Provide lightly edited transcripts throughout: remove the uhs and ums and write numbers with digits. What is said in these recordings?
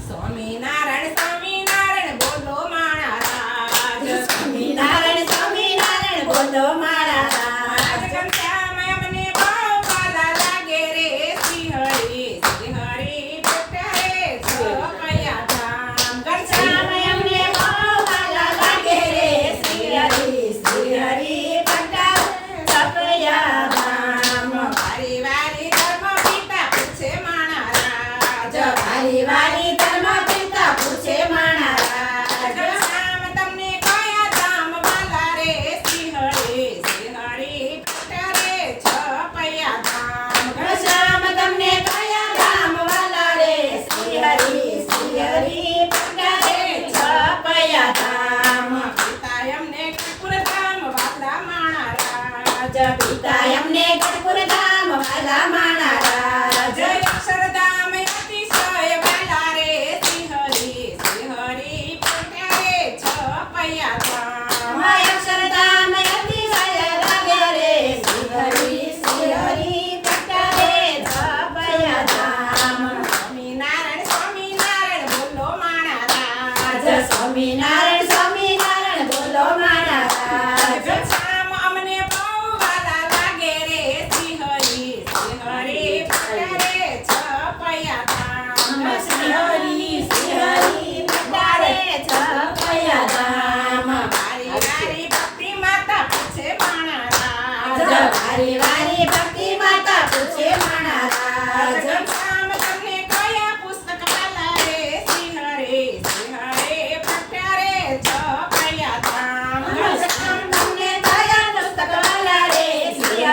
સ્વામિનારાયણ સ્વામિનારાયણ બોલો મારા રાજ. સ્વામિનારાયણ સ્વામિનારાયણ બોલો મારા રાજ. ઘનશ્યામ અમને બહુ વાલા લાગે રે શ્રી હરિ પ્રગટારે છપૈયા ધામ. ઘનશ્યામ અમને બહુ વાલા લાગે રે શ્રી હરિ પ્રગટારે છપૈયા ધામ. વારી વારી ધર્મ પિતા પૂછે માણા રાજ. વારી વારી ધર્મ પિતા પૂછે માણા રાજ. ઘનશ્યામ તમને કયા ધામ વાલા રે શ્રી હરિ પ્રગટારે છપૈયા ધામ. ઘનશ્યામ તમને કયા ધામ વાલા રે શ્રી હરિ પ્રગટારે છપૈયા ધામ. પિતા એમને કપૂર ધામ વાલા માણા રાજ. પિતા એમને ગઢપુર ધામ વાલા માણા રાજ. જય અક્ષરધામ અતિશય વાલા રે શ્રી હરિ પ્રગટારે છપૈયા ધામ. અક્ષરધામ અતિશય લાગે રે શ્રી હરિ પ્રગટારે છપૈયા ધામ. સ્વામિનારાયણ સ્વામિનારાયણ બોલો માણા રાજ. સ્વામિનારાયણ સ્વામિનારાયણ બોલો માણા રાજ. ઘનશ્યામ અમને બહુ વાલા લાગે રે શ્રી હરિ પ્રગટારે છપૈયા ધામ. શ્રી હરિ પ્રગટારે છપૈયા ધામ. વારી વારી ભક્તિ માતા પૂછે માણા રાજ. વારી વારી ભક્તિ માતા પૂછે માણા રાજ. ઘનશ્યામ તમને કયા પુસ્તક વાલા રે શ્રી હરિ પ્રગટારે છપૈયા ધામ. ઘનશ્યામ તમને કયા પુસ્તક વાલા રે શ્રી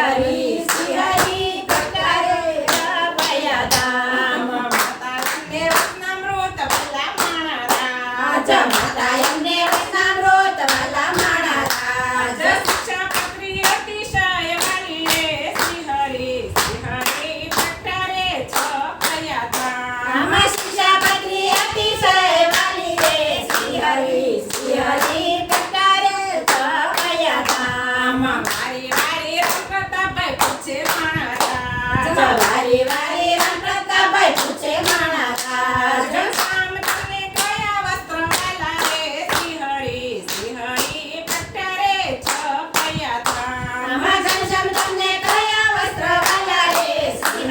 હરિ પ્રગટારે છપૈયા ધામ. માતા તમને વચનામૃત વાલા માણા રાજ. માતા એમને વચનામૃત વાલા માણા રાજ. શિક્ષાપત્રી અતિશય વાલી રે શ્રી હરિ પ્રગટારે છપૈયા ધામ. આમાં શિક્ષાપત્રી અતિશય વાલી રે શ્રી હરિ પ્રગટારે છપૈયા ધામ. વારી વારી રંગપ્રતાપભાઈ પૂછે માણા રાજ. વારી વારી રામપ્રતાપભાઈ પૂછે માણા રાજ. ઘનશ્યામ તમને કયા વસ્ત્ર વાલા રે શ્રી હરિ પ્રગટારે છપૈયા ધામ. આમાં ઘનશ્યામ તમને કયા વસ્ત્ર વાલા રે શ્રી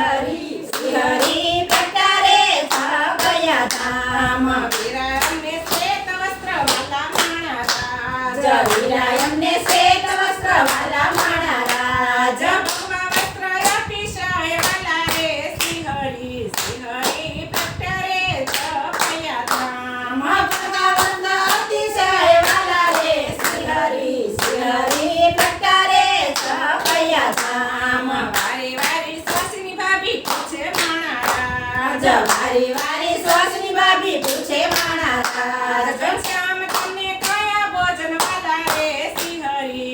હરિ પ્રગટારે છપૈયા ધામ. વીરા અમને શ્વેત વસ્ત્ર વાલા માણા રાજ. વીરા એમને શ્વેત વસ્ત્ર વાલા માણા રાજ. ભગવા વસ્ત્ર અતિશય વાલા રે શ્રી હરિ પ્રગટારે છપૈયા ધામ. ભગવા વસ્ત્ર અતિશય વાલા રે શ્રી હરિ પ્રગટારે છપૈયા ધામ. વારી વારી સાસની ભાભી પૂછે માણા રાજ. વારી વારી શ્વાસની ભાભી પૂછે માણા રાજ. ઘનશ્યામ તમને કયા ભોજન વાલા રે શ્રી હરિ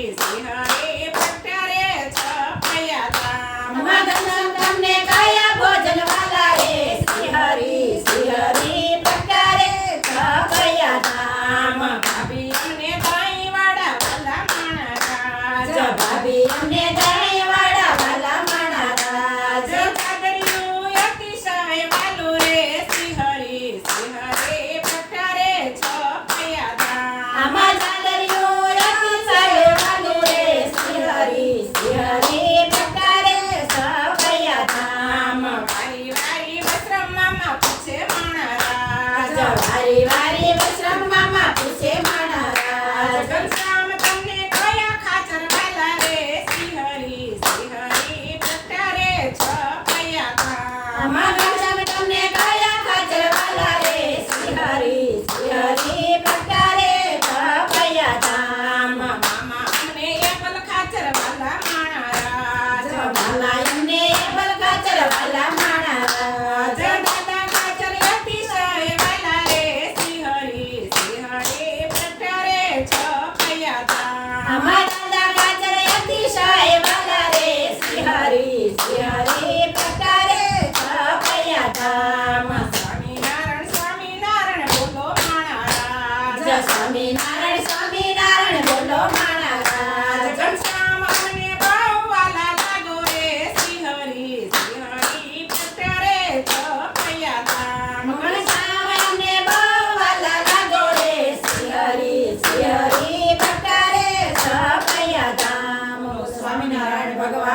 પ્રગટારે છપૈયા ધામ. ઘનશ્યામ તમને કયા ભોજન વાલા રે શ્રી હરિ પ્રગટારે છપૈયા ધામ. ભાભી અમને દહીં વાળા વાલા માણા રાજ. ભાભી અમને દહીં વાળા વાલા માણા રાજ. ચાદરિયું અતિશય વાલું રે શ્રી હરિ પ્રગટારે છપૈયા ધામ. આમાં ચાદરિયું અતિશય વાલું રે શ્રી હરિ પ્રગટારે છપૈયા ધામ. વારી વારી વસ્ત્ર મામા પૂછે માણા રાજ. વારી વારી વસ્ત્રમ મામા પૂછે માણા રાજ. ઘનશ્યામ તમને કયા ખાચર વાલા રે શ્રી હરિ પ્રગટારે છપૈયા ધામ. આમાં ઘનશ્યામ તમને કયા ખાચર વાલા રે શ્રી હરિ પ્રગટારે છપૈયા ધામ. મામા અમને એપલ ખાચર વાલા માણા રાજ. મામા એમને એપલ ખાચર વાલા માણા રાજ. દાદા ખાચર અતિશય વાલા રે શ્રી શ્રી હરિ